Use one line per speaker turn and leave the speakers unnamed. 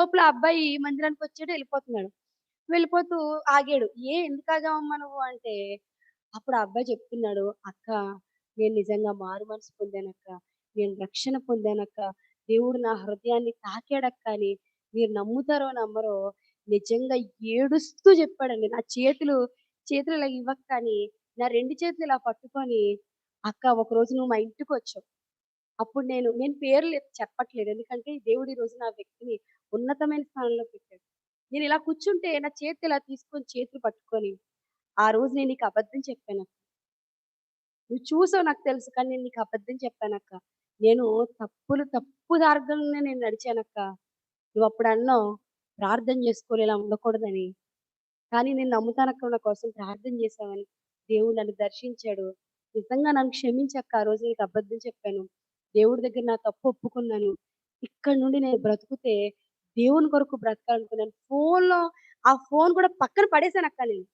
లోపల ఆ అబ్బాయి మందిరానికొచ్చాడు, వెళ్ళిపోతున్నాడు. వెళ్ళిపోతూ ఆగాడు. ఎందుకు ఆగావమ్మా నువ్వు అంటే, అప్పుడు ఆ అబ్బాయి చెప్తున్నాడు, "అక్క, నేను నిజంగా మారు మనసు పొందానక్క. నేను రక్షణ పొందానక్క. దేవుడు నా హృదయాన్ని తాకాడక్క" అని మీరు నమ్ముతారో నమ్మరో నిజంగా ఏడుస్తూ చెప్పాడండి. నా చేతులు ఇలా ఇవ్వక్క అని నా 2 చేతులు ఇలా పట్టుకొని, "అక్క, ఒకరోజు నువ్వు మా ఇంటికొచ్చావు." అప్పుడు నేను పేర్లు చెప్పట్లేదు. ఎందుకంటే దేవుడు ఈరోజు నా వ్యక్తిని ఉన్నతమైన స్థానంలో పెట్టాడు. నేనిలా కూర్చుంటే నా చేతి ఇలా తీసుకొని చేతులు పట్టుకొని, "ఆ రోజు నేను నీకు అబద్ధం చెప్పానక్క. నువ్వు చూసావు నాకు తెలుసు. కానీ నేను నీకు అబద్ధం చెప్పానక్క. నేను తప్పు మార్గంలోనే నేను నడిచానక్క. నువ్వప్పుడన్నావు ప్రార్థన చేసుకోవాలి ఇలా ఉండకూడదని. కానీ నేను నమ్ముతానక్క నువ్వు నా కోసం ప్రార్థన చేశావని. దేవుడు నన్ను దర్శించాడు. నిజంగా నన్ను క్షమించక్క. ఆ రోజు నీకు అబద్ధం చెప్పాను. దేవుడి దగ్గర నా తప్పు ఒప్పుకున్నాను. ఇక్కడి నుండి నేను బ్రతుకుతే దేవుని కొరకు బ్రతకాలనుకున్నాను." ఆ ఫోను కూడా పక్కన పడేసానక్క నేను.